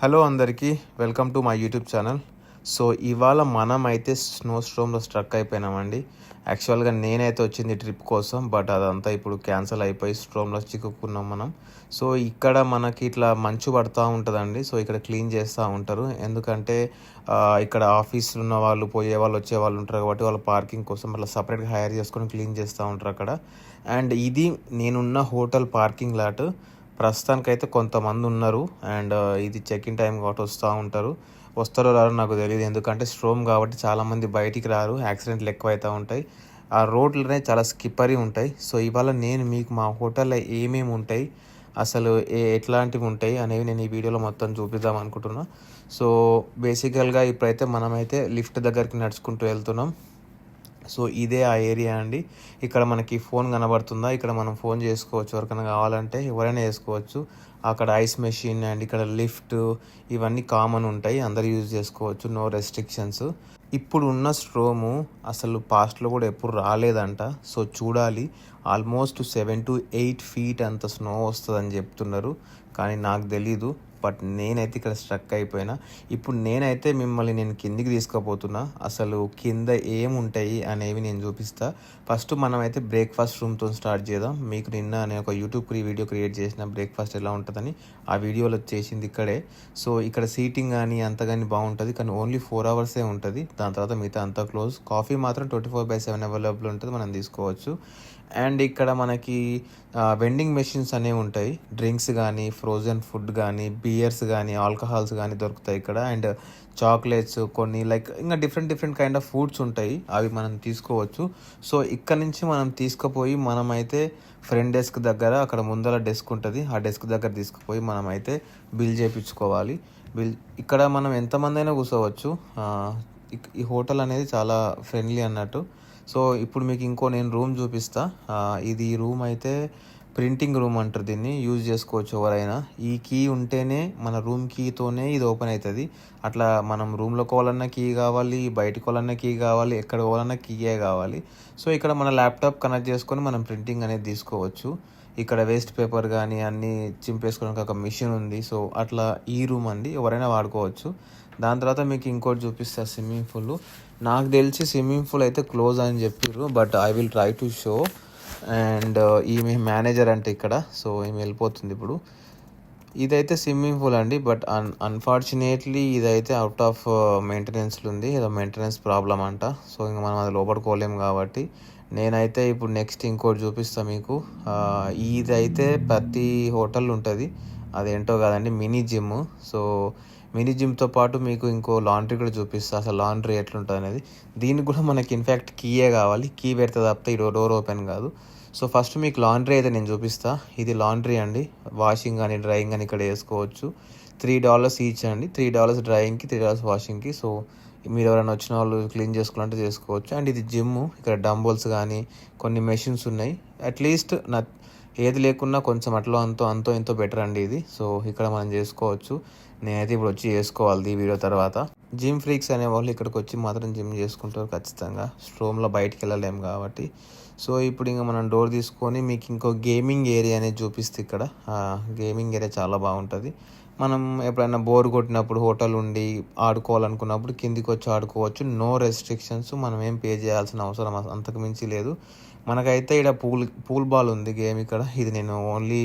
Hello అందరికీ, welcome to my YouTube channel. So ఇవాళ మనమైతే స్నో స్ట్రోమ్లో స్ట్రక్ అయిపోయినామండి. యాక్చువల్గా నేనైతే వచ్చింది ట్రిప్ కోసం, బట్ అదంతా ఇప్పుడు క్యాన్సిల్ అయిపోయి స్ట్రోమ్లో చిక్కుకున్నాం మనం. సో ఇక్కడ మనకి ఇట్లా మంచు పడుతూ ఉంటుందండి. సో ఇక్కడ క్లీన్ చేస్తూ ఉంటారు, ఎందుకంటే ఇక్కడ ఆఫీసులు ఉన్న వాళ్ళు, పోయే వాళ్ళు, వచ్చే వాళ్ళు ఉంటారు కాబట్టి వాళ్ళ పార్కింగ్ కోసం అట్లా సపరేట్గా హైర్ చేసుకొని క్లీన్ చేస్తూ ఉంటారు అక్కడ. అండ్ ఇది నేనున్న హోటల్ పార్కింగ్ లాట్. ప్రస్తుతానికైతే కొంతమంది ఉన్నారు, అండ్ ఇది చెక్ ఇన్ టైం కాబట్టి వస్తూ ఉంటారు. వస్తారో రారో నాకు తెలియదు, ఎందుకంటే స్ట్రోమ్ కాబట్టి చాలామంది బయటికి రారు, యాక్సిడెంట్లు ఎక్కువ అవుతూ ఉంటాయి. ఆ రోడ్లనే చాలా స్కిప్పరీ ఉంటాయి. సో ఇవాళ నేను మీకు మా హోటల్లో ఏమేమి ఉంటాయి, అసలు ఎట్లాంటివి ఉంటాయి అనేవి నేను ఈ వీడియోలో మొత్తం చూపిద్దాం అనుకుంటున్నా. సో బేసికల్గా ఇప్పుడైతే మనమైతే లిఫ్ట్ దగ్గరికి నడుచుకుంటూ వెళ్తున్నాం. సో ఇదే ఆ ఏరియా అండి. ఇక్కడ మనకి ఫోన్ కనబడుతుందా, ఇక్కడ మనం ఫోన్ చేసుకోవచ్చు, ఎవరికైనా కావాలంటే ఎవరైనా చేసుకోవచ్చు. అక్కడ ఐస్ మెషిన్ అండ్ ఇక్కడ లిఫ్ట్, ఇవన్నీ కామన్ ఉంటాయి, అందరు యూజ్ చేసుకోవచ్చు, నో రెస్ట్రిక్షన్స్. ఇప్పుడు ఉన్న స్ట్రోము అసలు పాస్ట్లో కూడా ఎప్పుడు రాలేదంట. సో చూడాలి, ఆల్మోస్ట్ 7 to 8 feet అంత స్నో వస్తుందని చెప్తున్నారు, కానీ నాకు తెలీదు. బట్ నేనైతే ఇక్కడ స్ట్రక్ అయిపోయినా. ఇప్పుడు మిమ్మల్ని నేను కిందికి తీసుకుపోతున్నా, అసలు కింద ఏముంటాయి అనేవి నేను చూపిస్తా. ఫస్ట్ మనమైతే బ్రేక్ఫాస్ట్ రూమ్తో స్టార్ట్ చేద్దాం. మీకు నిన్న నేను ఒక యూట్యూబ్ వీడియో క్రియేట్ చేసిన బ్రేక్ఫాస్ట్ ఎలా ఉంటుందని, ఆ వీడియోలో చేసింది ఇక్కడే. సో ఇక్కడ సీటింగ్ కానీ అంత కానీ బాగుంటుంది, కానీ ఓన్లీ 4 hours ఉంటుంది. దాని తర్వాత మిగతా అంతా క్లోజ్. కాఫీ మాత్రం 24/7 అవైలబుల్ ఉంటుంది, మనం తీసుకోవచ్చు. అండ్ ఇక్కడ మనకి వెండింగ్ మెషిన్స్ అనేవి ఉంటాయి. డ్రింక్స్ కానీ, ఫ్రోజన్ ఫుడ్ కానీ, బియర్స్ కానీ, ఆల్కహాల్స్ కానీ దొరుకుతాయి ఇక్కడ. అండ్ చాక్లెట్స్ కొన్ని, లైక్ ఇంకా డిఫరెంట్ కైండ్ ఆఫ్ ఫుడ్స్ ఉంటాయి, అవి మనం తీసుకోవచ్చు. సో ఇక్కడ నుంచి మనం తీసుకుపోయి మనమైతే ఫ్రంట్ డెస్క్ దగ్గర, అక్కడ ముందర డెస్క్ ఉంటుంది, ఆ డెస్క్ దగ్గర తీసుకుపోయి మనమైతే బిల్ చేయించుకోవాలి. ఇక్కడ మనం ఎంతమంది అయినా కూర్చోవచ్చు. ఈ హోటల్ అనేది చాలా ఫ్రెండ్లీ అన్నట్టు. సో ఇప్పుడు మీకు నేను రూమ్ చూపిస్తా. ఇది రూమ్ అయితే ప్రింటింగ్ రూమ్ అంటారు దీన్ని, యూజ్ చేసుకోవచ్చు ఎవరైనా. ఈ కీ ఉంటేనే, మన రూమ్ కీతోనే ఇది ఓపెన్ అవుతుంది. అట్లా మనం రూమ్లో పోవాలన్నా కీ కావాలి, బయటకు పోవాలన్నా కీ కావాలి, ఎక్కడ పోవాలన్నా కీయే కావాలి. సో ఇక్కడ మన ల్యాప్టాప్ కనెక్ట్ చేసుకొని మనం ప్రింటింగ్ అనేది తీసుకోవచ్చు. ఇక్కడ వేస్ట్ పేపర్ కానీ అన్నీ చింపేసుకోవడానికి ఒక మిషన్ ఉంది. సో అట్లా ఈ రూమ్ అండి, ఎవరైనా వాడుకోవచ్చు. దాని తర్వాత మీకు ఇంకోటి చూపిస్తా, స్విమ్మింగ్ పూల్. నాకు తెలిసి స్విమ్మింగ్ పూల్ అయితే క్లోజ్ అని చెప్పారు, but I will try to show. And ఈమె మేనేజర్ అంటే ఇక్కడ, సో ఈమె వెళ్ళిపోతుంది ఇప్పుడు. ఇదైతే స్విమ్మింగ్ పూల్ అండి, బట్ అన్ఫార్చునేట్లీ ఇదైతే అవుట్ ఆఫ్ మెయింటెనెన్స్లో ఉంది, ఏదో మెయింటెనెన్స్ ప్రాబ్లం అంట. సో ఇంకా మనం అది లోపడుకోలేము కాబట్టి నేనైతే ఇప్పుడు నెక్స్ట్ ఇంకోటి చూపిస్తాను మీకు. ఇదైతే ప్రతి హోటల్ ఉంటుంది, అదేంటో కాదండి, మినీ జిమ్. సో మినీ జిమ్తో పాటు మీకు ఇంకో లాండ్రీ కూడా చూపిస్తా, అసలు లాండ్రీ ఎట్లుంటుంది అనేది. దీనికి కూడా మనకి ఇన్ఫ్యాక్ట్ కీయే కావాలి, కీ పెడితే తప్పితే ఈ డోర్ ఓపెన్ కాదు. సో ఫస్ట్ మీకు లాండ్రీ అయితే నేను చూపిస్తా. ఇది లాండ్రీ అండి, వాషింగ్ కానీ డ్రైయింగ్ కానీ ఇక్కడ వేసుకోవచ్చు. $3 ఈచ్ అండి, $3 డ్రైయింగ్కి, $3 వాషింగ్కి. సో మీరు ఎవరైనా వచ్చిన వాళ్ళు క్లీన్ చేసుకోవాలంటే చేసుకోవచ్చు. అండ్ ఇది జిమ్, ఇక్కడ డంబుల్స్ కానీ కొన్ని మెషిన్స్ ఉన్నాయి. అట్లీస్ట్ ఏది లేకున్నా కొంచెం అట్లా అంతో ఇంతో బెటర్ అండి ఇది. సో ఇక్కడ మనం చేసుకోవచ్చు. నేనైతే ఇప్పుడు వచ్చి చేసుకోవాలి ఈ వీడియో తర్వాత. జిమ్ ఫ్రీక్స్ అనే వాళ్ళు ఇక్కడికి వచ్చి మాత్రం జిమ్ చేసుకుంటారు ఖచ్చితంగా, స్ట్రోమ్లో బయటికి వెళ్ళలేము కాబట్టి. సో ఇప్పుడు ఇంకా మనం డోర్ తీసుకొని మీకు ఇంకో గేమింగ్ ఏరియా అనేది చూపిస్తే, ఇక్కడ గేమింగ్ ఏరియా చాలా బాగుంటుంది. మనం ఎప్పుడైనా బోర్ కొట్టినప్పుడు హోటల్ ఉండి ఆడుకోవాలనుకున్నప్పుడు కిందికి వచ్చి ఆడుకోవచ్చు, నో రెస్ట్రిక్షన్స్. మనం ఏం పే చేయాల్సిన అవసరం అంతకు మించి లేదు. మనకైతే ఇక్కడ పూల్ బాల్ ఉంది గేమ్ ఇక్కడ. ఇది నేను ఓన్లీ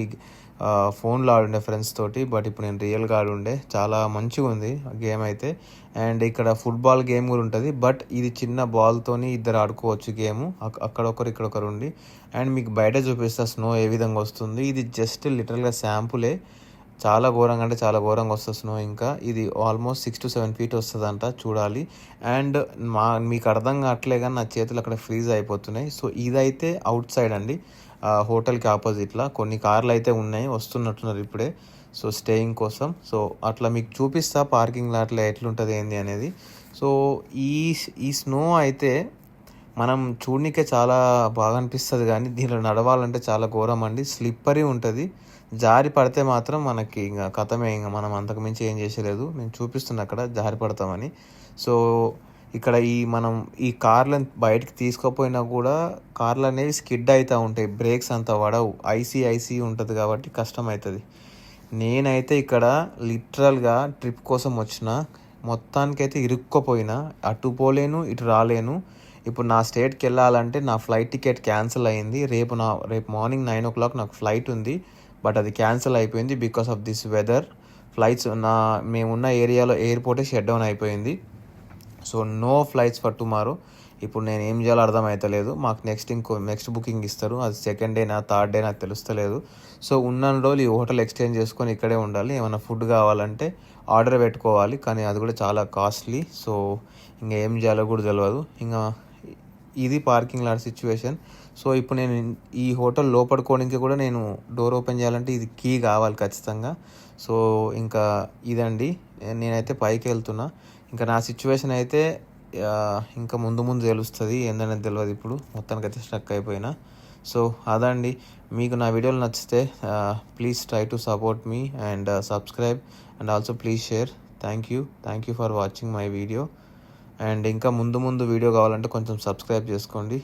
ఫోన్లో ఆడుండే ఫ్రెండ్స్ తోటి, బట్ ఇప్పుడు నేను రియల్గా ఆడుండే, చాలా మంచిగా ఉంది గేమ్ అయితే. అండ్ ఇక్కడ ఫుట్బాల్ గేమ్ కూడా ఉంటుంది, బట్ ఇది చిన్న బాల్తోని ఇద్దరు ఆడుకోవచ్చు గేమ్, అక్కడ ఒకరు ఇక్కడ ఒకరు ఉండి. అండ్ మీకు బయట చూపిస్తా స్నో ఏ విధంగా వస్తుంది. ఇది జస్ట్ లిటరల్గా శాంపులే, చాలా ఘోరంగా అంటే చాలా ఘోరంగా వస్తుంది స్నో. ఇంకా ఇది ఆల్మోస్ట్ 6 to 7 feet వస్తుందంట, చూడాలి. అండ్ మీకు అర్థం కావట్లే కానీ నా చేతులు అక్కడ ఫ్రీజ్ అయిపోతున్నాయి. సో ఇదైతే అవుట్ సైడ్ అండి, హోటల్కి ఆపోజిట్లో కొన్ని కార్లు అయితే ఉన్నాయి, వస్తున్నట్టున్నారు ఇప్పుడే, సో స్టేయింగ్ కోసం. సో అట్లా మీకు చూపిస్తా పార్కింగ్ లాట్లో ఎట్లుంటుంది ఏంది అనేది. సో ఈ స్నో అయితే మనం చూడనికే చాలా బాగా అనిపిస్తుంది, కానీ దీనిలో నడవాలంటే చాలా ఘోరం అండి, స్లిప్పరీ ఉంటుంది. జారి పడితే మాత్రం మనకి ఇంకా కథమే, ఇంకా మనం అంతకు మించి ఏం చేసేలేదు. నేను చూపిస్తున్నా అక్కడ జారి పడతామని. సో ఇక్కడ మనం ఈ కార్లను బయటకు తీసుకుపోయినా కూడా కార్లు అనేవి స్కిడ్ అవుతూ ఉంటాయి, బ్రేక్స్ అంతా పడవు, ఐసీ ఉంటుంది కాబట్టి కష్టం అవుతుంది. నేనైతే ఇక్కడ లిటరల్గా ట్రిప్ కోసం వచ్చిన, మొత్తానికైతే ఇరుక్కుపోయినా, అటు పోలేను ఇటు రాలేను. ఇప్పుడు నా స్టేట్కి వెళ్ళాలంటే నా ఫ్లైట్ టికెట్ క్యాన్సిల్ అయింది. రేపు మార్నింగ్ 9 నాకు ఫ్లైట్ ఉంది, బట్ అది క్యాన్సిల్ అయిపోయింది because of this weather. Flights మేమున్న ఏరియాలో ఎయిర్పోర్టే షట్ డౌన్ అయిపోయింది. So no flights for tomorrow. ఇప్పుడు నేను ఏం చేయాలో అర్థమవుతలేదు. మాకు నెక్స్ట్ బుకింగ్ ఇస్తారు, అది సెకండ్ డేనా థర్డ్ డే నాకు తెలుస్తలేదు. సో ఉన్న రోజులు ఈ హోటల్ ఎక్స్చేంజ్ చేసుకొని ఇక్కడే ఉండాలి. ఏమైనా ఫుడ్ కావాలంటే ఆర్డర్ పెట్టుకోవాలి, కానీ అది కూడా చాలా కాస్ట్లీ. సో ఇంకా ఏం చేయాలో కూడా తెలియదు. ఇంకా ఇది పార్కింగ్ లాట్ సిచ్యువేషన్. సో ఇప్పుడు నేను ఈ హోటల్ లోపడుకోవడానికి కూడా నేను డోర్ ఓపెన్ చేయాలంటే ఇది కీ కావాలి ఖచ్చితంగా. సో ఇంకా ఇదండి, నేనైతే పైకి వెళ్తున్నా. ఇంకా నా సిచ్యువేషన్ అయితే ఇంకా ముందు తెలుస్తుంది, ఏందనేది తెలియదు. ఇప్పుడు మొత్తానికైతే స్ట్రక్ అయిపోయినా. సో అదండి, మీకు నా వీడియోలు నచ్చితే please try to support me and subscribe and also please share. Thank you for watching my video. And ఇంకా ముందు వీడియో కావాలంటే కొంచెం సబ్స్క్రైబ్ చేసుకోండి.